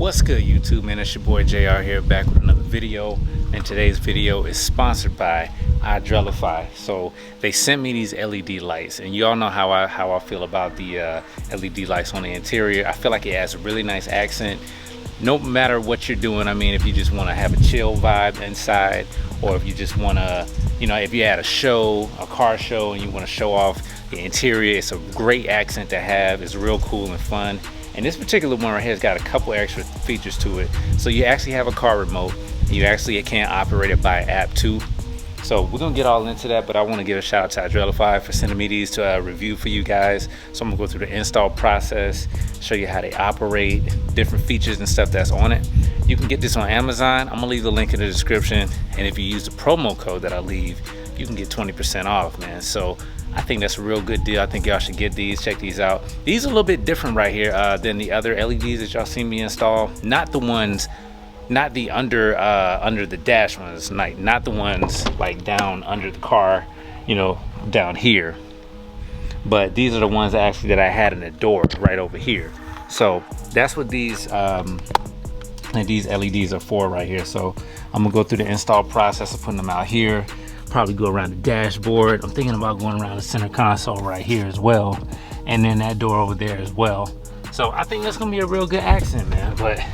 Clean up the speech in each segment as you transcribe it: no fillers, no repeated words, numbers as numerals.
What's good, YouTube, man? It's your boy JR here, back with another video, and today's video is sponsored by iDrelify. So they sent me these LED lights, and you all know how I feel about the LED lights on the interior. I feel like it adds a really nice accent no matter what you're doing. I mean, if you just want to have a chill vibe inside, or if you just want to, you know, if you had a show, a car show, and you want to show off the interior, it's a great accent to have. It's real cool and fun. And this particular one right here has got a couple extra features to it. So you actually have a car remote, and you actually can operate it by app too. So we're gonna get all into that, but I want to give a shout out to iDrelify for sending me these to review for you guys. So I'm gonna go through the install process, show you how they operate, different features and stuff that's on it. You can get this on Amazon. I'm gonna leave the link in the description, and if you use the promo code that I leave, you can get 20% off, man. So I think that's a real good deal. I think y'all should get these, check these out. These are a little bit different right here than the other LEDs that y'all seen me install. Not the ones, not the under the dash ones, like not the ones like down under the car, you know, down here. But these are the ones that I had in the door right over here. So that's what these LEDs are for right here. So I'm gonna go through the install process of putting them out here. Probably go around the dashboard. I'm thinking about going around the center console right here as well, and then that door over there as well. So I think that's gonna be a real good accent, man. But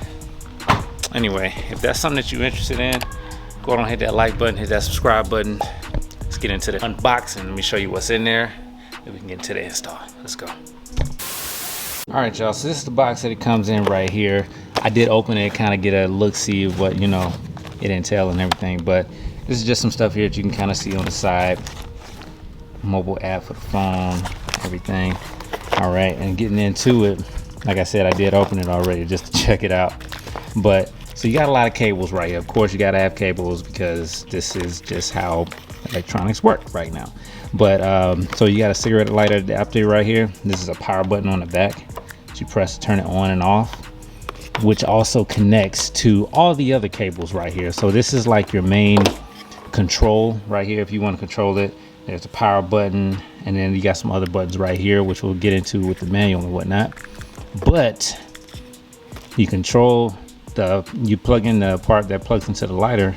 anyway, if that's something that you're interested in, go ahead and hit that like button, hit that subscribe button. Let's get into the unboxing. Let me show you what's in there, then we can get into the install. Let's go. All right, y'all, so this is the box that it comes in right here. I did open it, kind of get a look-see of what, you know, it entails and everything, but this is just some stuff here that you can kind of see on the side. Mobile app for the phone, everything. All right, and getting into it, like I said, I did open it already just to check it out. But so you got a lot of cables right here. Of course, you got to have cables because this is just how electronics work right now. But so you got a cigarette lighter adapter right here. This is a power button on the back that you press to turn it on and off, which also connects to all the other cables right here. So this is like your main control right here if you want to control it. There's a power button, and then you got some other buttons right here, which we'll get into with the manual and whatnot. But you control you plug in the part that plugs into the lighter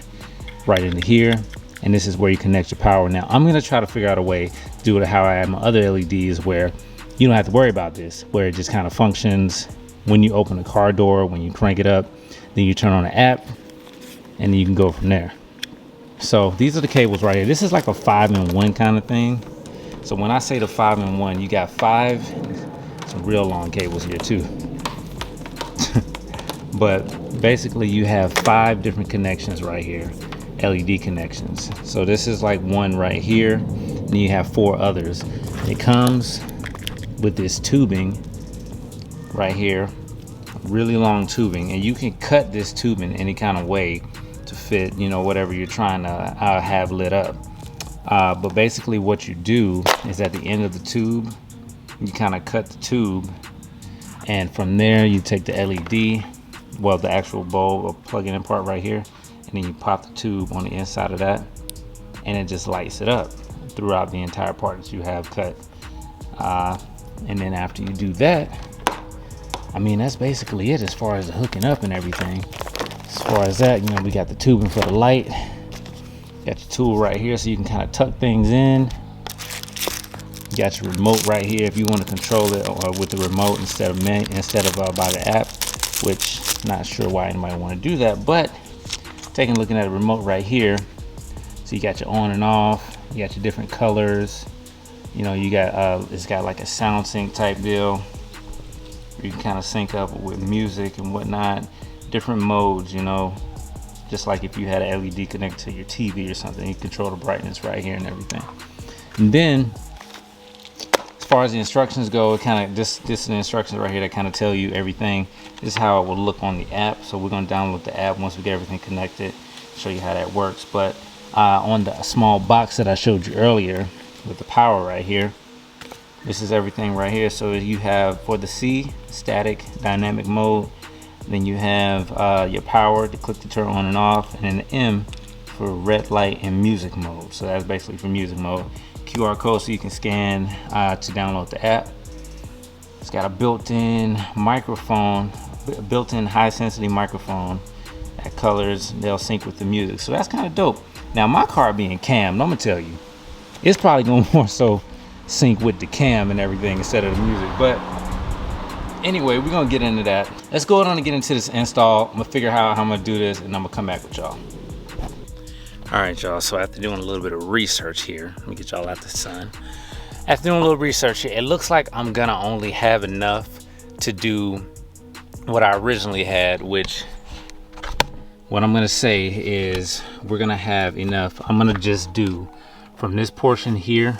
right into here, and this is where you connect your power. Now I'm going to try to figure out a way to do it how I have my other LEDs, where you don't have to worry about this, where it just kind of functions when you open the car door. When you crank it up, then you turn on the app, and then you can go from there. So these are the cables right here. This is like a 5-in-1 kind of thing. So when I say the 5-in-1, you got some real long cables here too. But basically you have 5 different connections right here, LED connections. So this is like one right here, and you have 4 others. It comes with this tubing right here, really long tubing, and you can cut this tubing any kind of way to fit, you know, whatever you're trying to have lit up. But basically what you do is at the end of the tube, you kind of cut the tube, and from there you take the LED, well, the actual bulb or plug-in in part right here, and then you pop the tube on the inside of that, and it just lights it up throughout the entire part that you have cut. And then after you do that, I mean, that's basically it as far as the hooking up and everything. As far as that, you know, we got the tubing for the light. Got your tool right here so you can kind of tuck things in. You got your remote right here if you want to control it with the remote instead of by the app, which not sure why anybody want to do that. But looking at the remote right here, so you got your on and off, you got your different colors. You know, you got it's got like a sound sync type deal. You can kind of sync up with music and whatnot, different modes, you know, just like if you had an LED connected to your TV or something, you control the brightness right here and everything. And then as far as the instructions go, it kind of this is the instructions right here that kind of tell you everything. This is how it will look on the app. So we're going to download the app once we get everything connected, show you how that works. But on the small box that I showed you earlier with the power right here, this is everything right here. So you have for the C, static dynamic mode, then you have your power to click to turn on and off, and then the M for red light and music mode. So that's basically for music mode. QR code so you can scan to download the app. It's got a built-in microphone built-in high-sensitivity microphone that colors, they'll sync with the music. So that's kind of dope. Now my car being cam, I'm gonna tell you, it's probably gonna more so sync with the cam and everything instead of the music. But anyway, we're gonna get into that. Let's go on and get into this install. I'm gonna figure out how I'm gonna do this, and I'm gonna come back with y'all. All right, y'all, so after doing a little bit of research here, let me get y'all out the sun. After doing a little research here, it looks like I'm gonna only have enough to do what I originally had, which what I'm gonna say is we're gonna have enough. I'm gonna just do from this portion here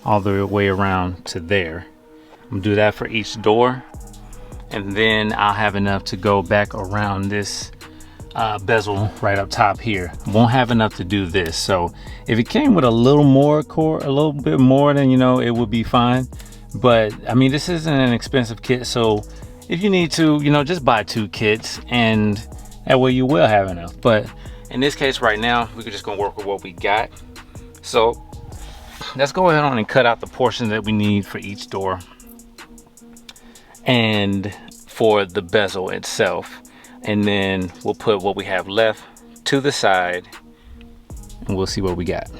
all the way around to there. I'm gonna do that for each door, and then I'll have enough to go back around this bezel right up top here. Won't have enough to do this. So if it came with a little more core, a little bit more, then you know it would be fine. But I mean, this isn't an expensive kit, so if you need to, you know, just buy 2 kits, and that way you will have enough. But in this case right now, we're just gonna work with what we got. So let's go ahead on and cut out the portions that we need for each door and for the bezel itself. And then we'll put what we have left to the side, and we'll see what we got.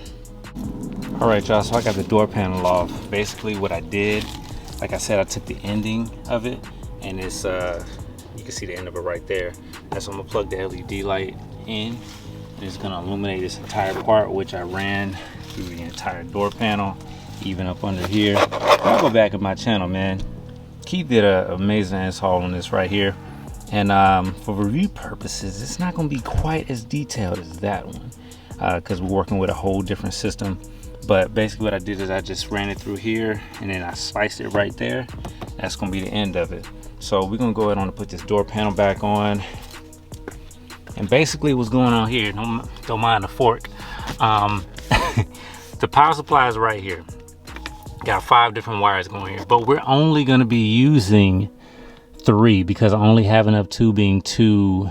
All right, y'all, so I got the door panel off. Basically what I did, like I said, I took the ending of it, and it's, you can see the end of it right there. That's when I'm gonna plug the LED light in. It's gonna illuminate this entire part, which I ran through the entire door panel, even up under here. I'll go back at my channel, man. Keith did an amazing install on this right here. And for review purposes, it's not going to be quite as detailed as that one because we're working with a whole different system. But basically what I did is I just ran it through here, and then I sliced it right there. That's going to be the end of it. So we're going to go ahead and put this door panel back on. And basically what's going on here, don't mind the fork. The power supply is right here. Got 5 different wires going here, but we're only going to be using 3 because I only have enough tubing to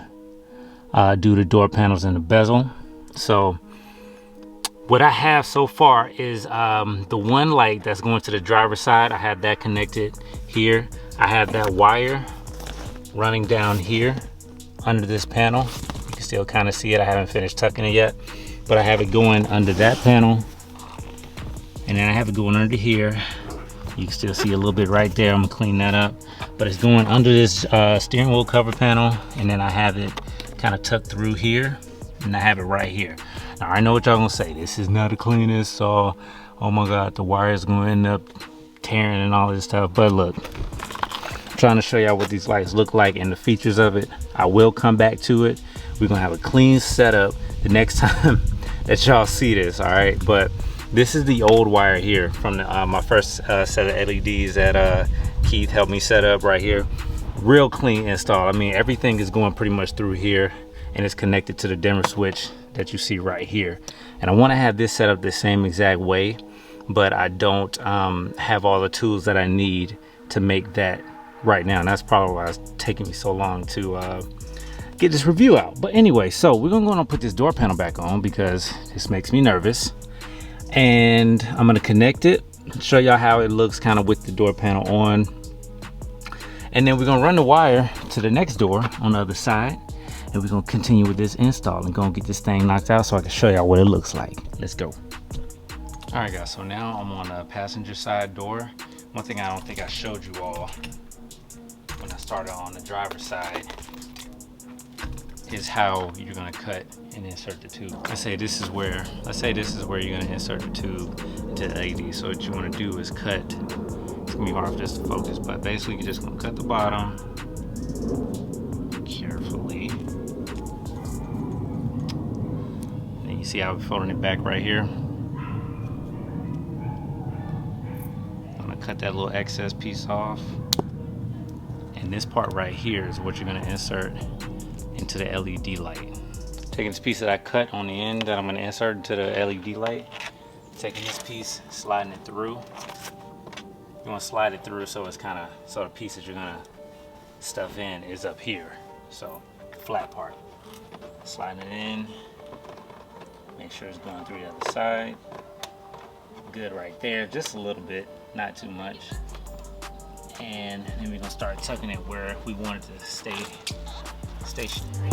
do the door panels and the bezel. So what I have so far is the one light that's going to the driver's side. I have that connected here. I have that wire running down here under this panel. You can still kind of see it. I haven't finished tucking it yet, but I have it going under that panel, and then I have it going under here. You can still see a little bit right there. I'm gonna clean that up, but it's going under this steering wheel cover panel, and then I have it kind of tucked through here, and I have it right here. Now I know what y'all gonna say, this is not the cleanest, so oh my god, the wire is gonna end up tearing and all this stuff. But look, I'm trying to show y'all what these lights look like and the features of it. I will come back to it. We're gonna have a clean setup the next time that y'all see this, all right? But this is the old wire here from the, my first set of LEDs that Keith helped me set up right here. Real clean install. I mean, everything is going pretty much through here, and it's connected to the dimmer switch that you see right here. And I want to have this set up the same exact way, but I don't have all the tools that I need to make that right now. And that's probably why it's taking me so long to get this review out. But anyway, so we're gonna go and put this door panel back on because this makes me nervous. And I'm gonna connect it, show y'all how it looks kind of with the door panel on. And then we're gonna run the wire to the next door on the other side, and we're gonna continue with this install and gonna get this thing knocked out so I can show y'all what it looks like. Let's go. All right guys, so now I'm on the passenger side door. One thing I don't think I showed you all when I started on the driver's side is how you're gonna cut and insert the tube. Let's say this is where you're gonna insert the tube into the LED. So what you wanna do is cut, it's gonna be hard for this to focus, but basically you're just gonna cut the bottom carefully. And you see how we're folding it back right here? I'm gonna cut that little excess piece off. And this part right here is what you're gonna insert into the LED light. Taking this piece that I cut on the end that I'm gonna insert into the LED light, taking this piece, sliding it through. You wanna slide it through so it's kinda, so the piece that you're gonna stuff in is up here. So, flat part. Sliding it in, make sure it's going through the other side. Good right there, just a little bit, not too much. and then we're gonna start tucking it where we want it to stay stationary.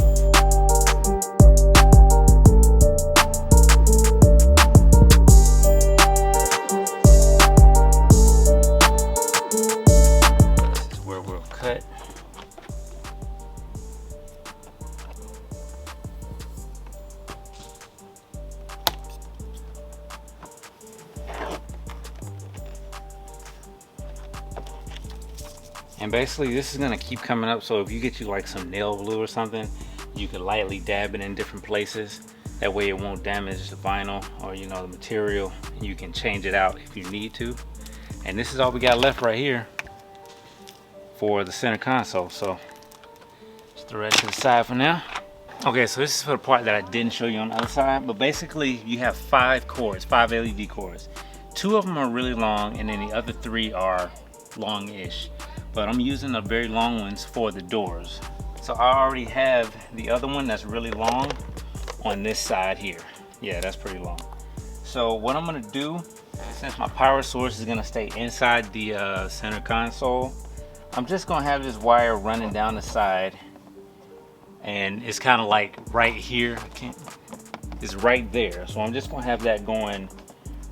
This is where we'll cut. And basically this is gonna keep coming up, so if you get you like some nail glue or something, you can lightly dab it in different places. That way it won't damage the vinyl or, you know, the material. You can change it out if you need to. And this is all we got left right here for the center console. So just throw that to the side for now. Okay, so this is for the part that I didn't show you on the other side, but basically you have 5 cords, 5 LED cords. 2 of them are really long, and then the other 3 are long-ish. But I'm using the very long ones for the doors. So I already have the other one that's really long on this side here. Yeah, that's pretty long. So what I'm gonna do, since my power source is gonna stay inside the center console, I'm just gonna have this wire running down the side, and it's kind of like right here. It's right there. So I'm just gonna have that going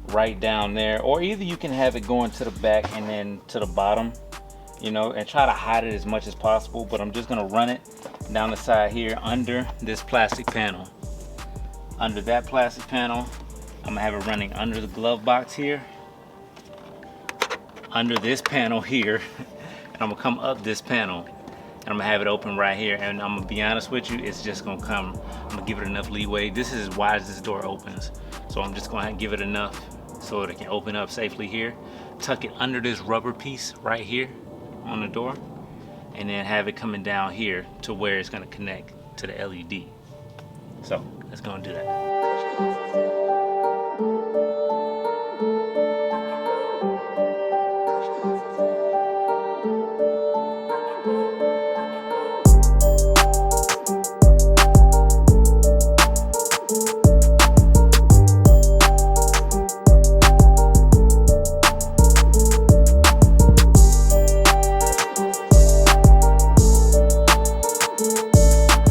right down there, or either you can have it going to the back and then to the bottom, you know, and try to hide it as much as possible. But I'm just gonna run it down the side here under this plastic panel. Under that plastic panel, I'm gonna have it running under the glove box here, under this panel here, and I'm gonna come up this panel, and I'm gonna have it open right here. And I'm gonna be honest with you, it's just gonna come, I'm gonna give it enough leeway. This is as wide as this door opens, so I'm just gonna give it enough so it can open up safely here. Tuck it under this rubber piece right here on the door, and then have it coming down here to where it's going to connect to the LED. So let's go and do that.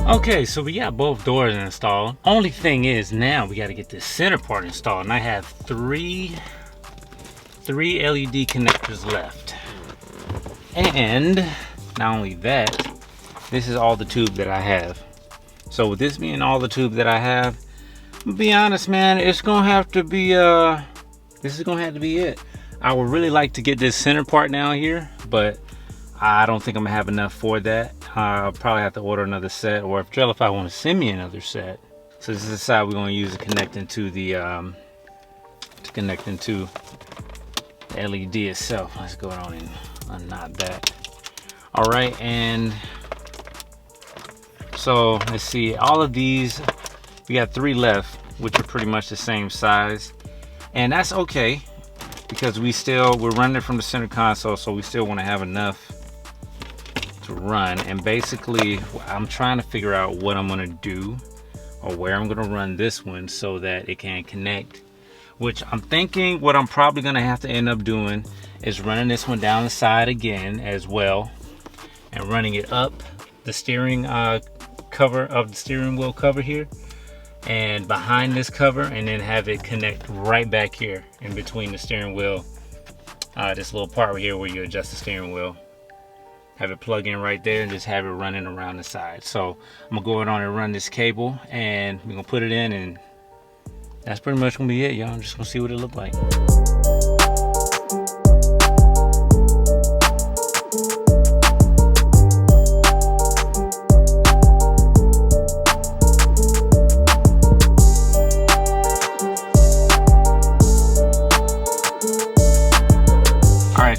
Okay, so we got both doors installed. Only thing is now we got to get this center part installed, and I have three LED connectors left. And not only that, this is all the tube that I have. So with this being all the tube that I have, to be honest, man, it's gonna have to be this is gonna have to be it. I would really like to get this center part down here, but I don't think I'm gonna have enough for that. I'll probably have to order another set, or if JRTelify want to send me another set. So this is the side we're going to use to connect into the LED itself. Let's go on and unknot that. All right, and so let's see. All of these, we got 3 left, which are pretty much the same size, and that's okay because we're running it from the center console, so we still want to have enough to run. And basically I'm trying to figure out what I'm gonna do or where I'm gonna run this one so that it can connect, which I'm thinking what I'm probably gonna have to end up doing is running this one down the side again as well, and running it up the steering cover of the steering wheel cover here and behind this cover, and then have it connect right back here in between the steering wheel, this little part right here where you adjust the steering wheel. Have it plug in right there and just have it running around the side. So I'm gonna go on and run this cable, and we're gonna put it in, and that's pretty much gonna be it, y'all. I'm just gonna see what it look like.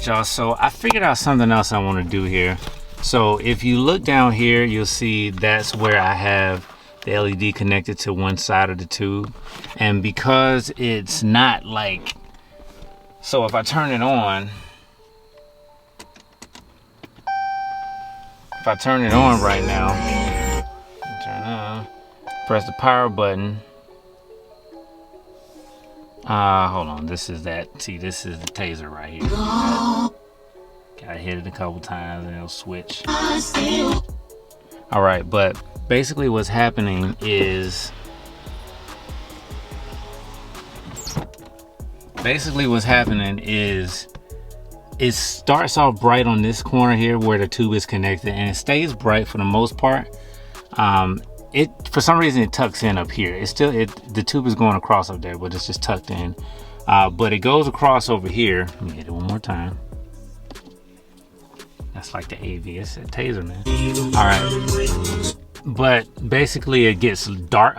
Y'all, so I figured out something else I want to do here. So if you look down here, you'll see that's where I have the LED connected to one side of the tube, and because it's not like, so if I turn it on, right now, turn on, press the power button. Hold on, this is that. See, this is the taser right here. Gotta hit it a couple times and it'll switch. All right, but basically what's happening is it starts off bright on this corner here where the tube is connected, and it stays bright for the most part. It for some reason it tucks in up here. The tube is going across up there, but it's just tucked in. But it goes across over here. Let me hit it one more time. That's like the AV. It's a taser, man. All right. But basically it gets dark,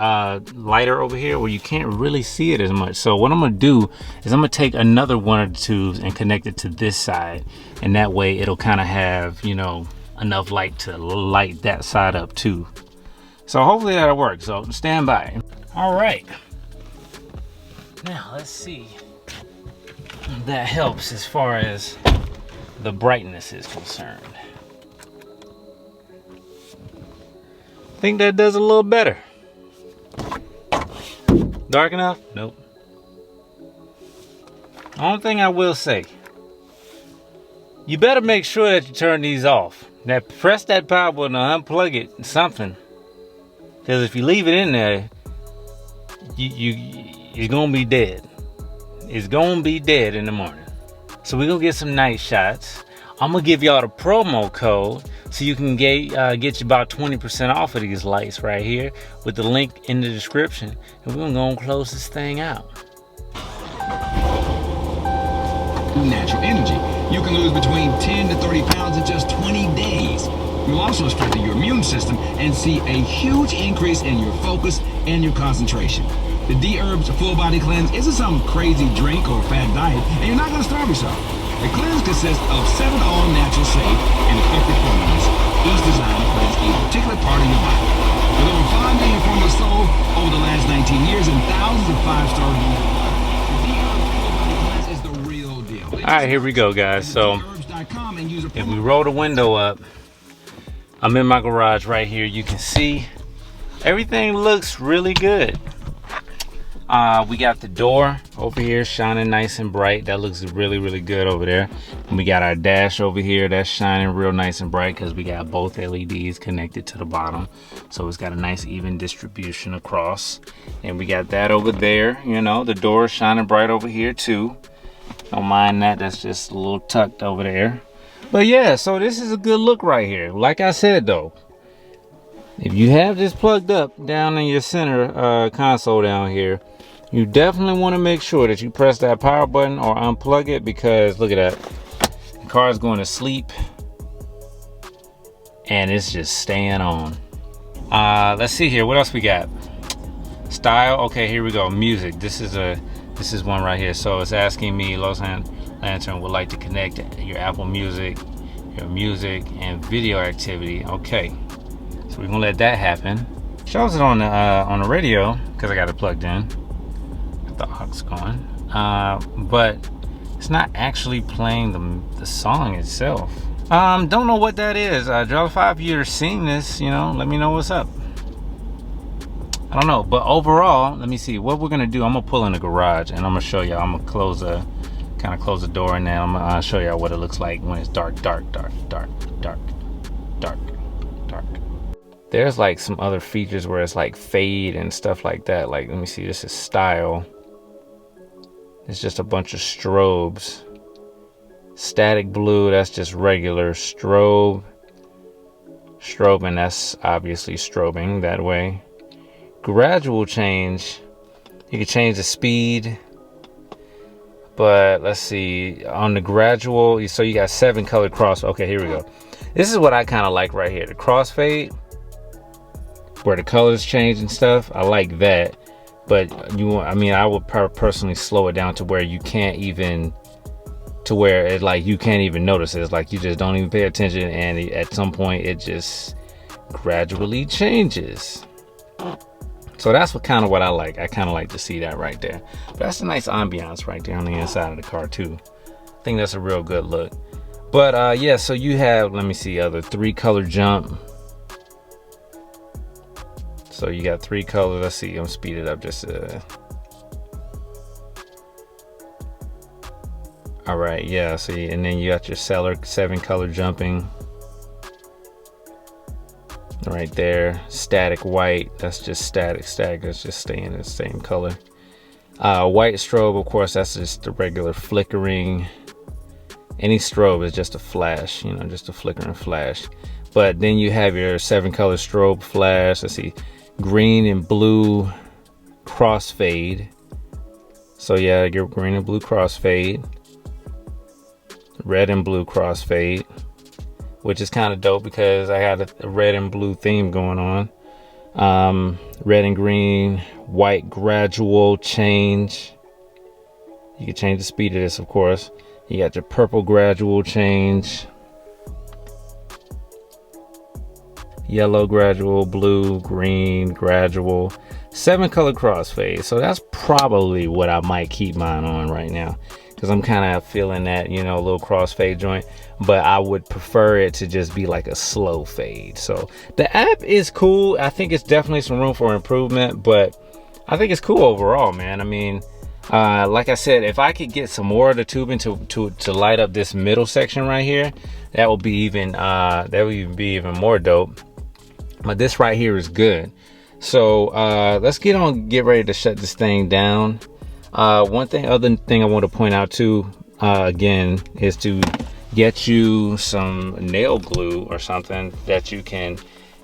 lighter over here where you can't really see it as much. So what I'm gonna do is I'm gonna take another one of the tubes and connect it to this side, and that way it'll kind of have, you know, enough light to light that side up too. So hopefully that'll work. So stand by. All right. Now let's see if that helps as far as the brightness is concerned. I think that does a little better. Dark enough? Nope. Only thing I will say, you better make sure that you turn these off. Now press that power button or unplug it, something. Because if you leave it in there, it's gonna be dead. It's gonna be dead in the morning. So we're gonna get some night shots. I'm gonna give y'all the promo code so you can get you about 20% off of these lights right here with the link in the description. And we're gonna go and close this thing out. Natural energy. You can lose between 10 to 30 pounds in just 20 days. You'll also strengthen your immune system and see a huge increase in your focus and your concentration. The D-Herbs Full Body Cleanse isn't some crazy drink or fad diet, and you're not gonna starve yourself. The cleanse consists of 7 all-natural, safe, and effective formulas, each designed to cleanse a particular part of your body. With over 5 million formulas sold over the last 19 years and thousands of 5-star reviews, the D-Herbs Full Body Cleanse is the real deal. All right, here we go, guys. So if we roll the window up, I'm in my garage right here. You can see everything looks really good. We got the door over here shining nice and bright. That looks really, really good over there. And we got our dash over here that's shining real nice and bright because we got both LEDs connected to the bottom. So it's got a nice even distribution across. And we got that over there, you know, the door is shining bright over here too. Don't mind that, that's just a little tucked over there. But yeah, so this is a good look right here. Like I said though, if you have this plugged up down in your center console down here, you definitely want to make sure that you press that power button or unplug it, because look at that, the car is going to sleep and it's just staying on. Let's see here, what else we got? Style, okay, here we go. Music, this is one right here. So it's asking me, Los Lantern would like to connect your Apple Music, your music and video activity. Okay, so we're gonna let that happen. Shows it on the radio because I got it plugged in. The aux going, but it's not actually playing the song itself. Don't know what that is. iDrelify, if you're seeing this, you know, let me know what's up. I don't know, but overall, let me see what we're gonna do. I'm gonna pull in the garage and I'm gonna show y'all. I'm gonna close the door, and then I'm gonna show y'all what it looks like when it's dark. There's like some other features where it's like fade and stuff like that. Like, let me see, this is style. It's just a bunch of strobes. Static blue, that's just regular strobe, and that's obviously strobing that way. Gradual change, you can change the speed, but let's see, on the gradual, so you got 7 colored cross. Okay, here we go. This is what I kind of like right here, the crossfade, where the colors change and stuff. I like that. But I would personally slow it down to where you can't even, you can't even notice it. It's like you just don't even pay attention, and at some point it just gradually changes. So that's what I like. I kind of like to see that right there. But that's a nice ambiance right there on the inside of the car too. I think that's a real good look. But yeah, so you have, let me see, other 3 color jump. So you got 3 colors. Let's see, I'm gonna speed it up just all All right, yeah, see, and then you got your 7 color jumping right there. Static white, that's just static, that's just staying in the same color. White strobe, of course, that's just the regular flickering. Any strobe is just a flash, you know, just a flickering flash. But then you have your 7 color strobe flash. Let's see, green and blue crossfade. So yeah, your green and blue crossfade. Red and blue crossfade, which is kind of dope because I had a red and blue theme going on. Red and green, white gradual change. You can change the speed of this, of course. You got your purple gradual change, yellow gradual, blue, green gradual, 7 color crossfade. So that's probably what I might keep mine on right now, because I'm kind of feeling that, you know, a little crossfade joint, but I would prefer it to just be like a slow fade. So the app is cool. I think it's definitely some room for improvement, but I think it's cool overall, man. I mean, like I said, if I could get some more of the tubing to light up this middle section right here, that would be even be even more dope. But this right here is good. So let's get ready to shut this thing down. Other thing I want to point out too, again, is to get you some nail glue or something that you can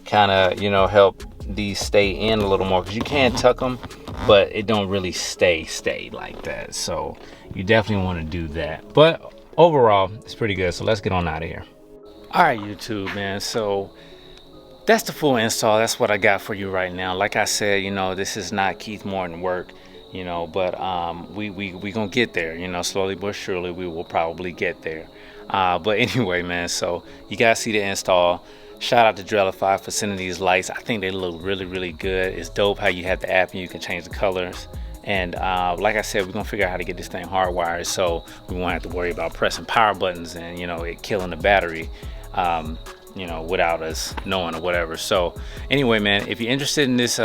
kind of, you know, help these stay in a little more, because you can tuck them, but it don't really stay like that. So you definitely want to do that. But overall, it's pretty good. So let's get on out of here. All right, YouTube, man. So that's the full install. That's what I got for you right now. Like I said, you know, this is not Keith Morton work, you know, but we gonna get there, you know, slowly but surely we will probably get there. But anyway, man, so you guys see the install. Shout out to JRTek for sending these lights. I think they look really good. It's dope how you have the app and you can change the colors. And like I said, we're gonna figure out how to get this thing hardwired, so we won't have to worry about pressing power buttons and, you know, it killing the battery, you know, without us knowing or whatever. So anyway, man, if you're interested in this,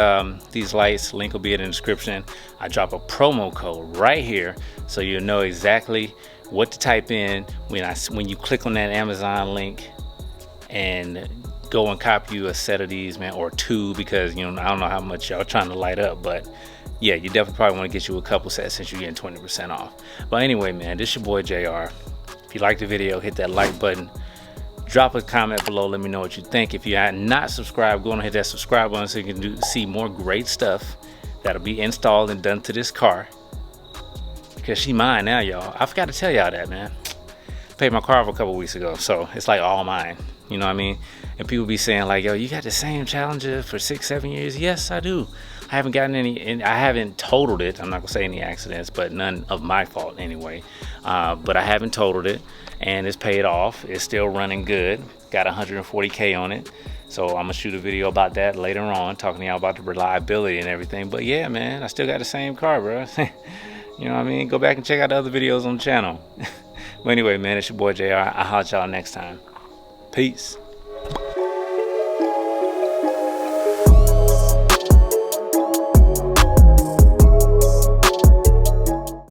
these lights, link will be in the description. I drop a promo code right here, so you'll know exactly what to type in when you click on that Amazon link and go and copy you a set of these, man, or 2, because, you know, I don't know how much y'all trying to light up, but yeah, you definitely probably want to get you a couple sets since you're getting 20% off. But anyway, man, this your boy JR. If you like the video, hit that like button, drop a comment below, let me know what you think. If you are not subscribed, go and hit that subscribe button so you can see more great stuff that'll be installed and done to this car, because she mine now, y'all. I forgot to tell y'all that, man. Paid my car off a couple weeks ago, so it's like all mine. You know what I mean? And people be saying like, yo, you got the same Challenger for 6-7 years. Yes, I do. I haven't gotten any, and I haven't totaled it. I'm not gonna say any accidents, but none of my fault anyway. But I haven't totaled it, and it's paid off. It's still running good. Got 140K on it. So I'm gonna shoot a video about that later on, talking to y'all about the reliability and everything. But yeah, man, I still got the same car, bro. You know what I mean? Go back and check out the other videos on the channel. But anyway, man, it's your boy JR. I'll holler at y'all next time. Peace.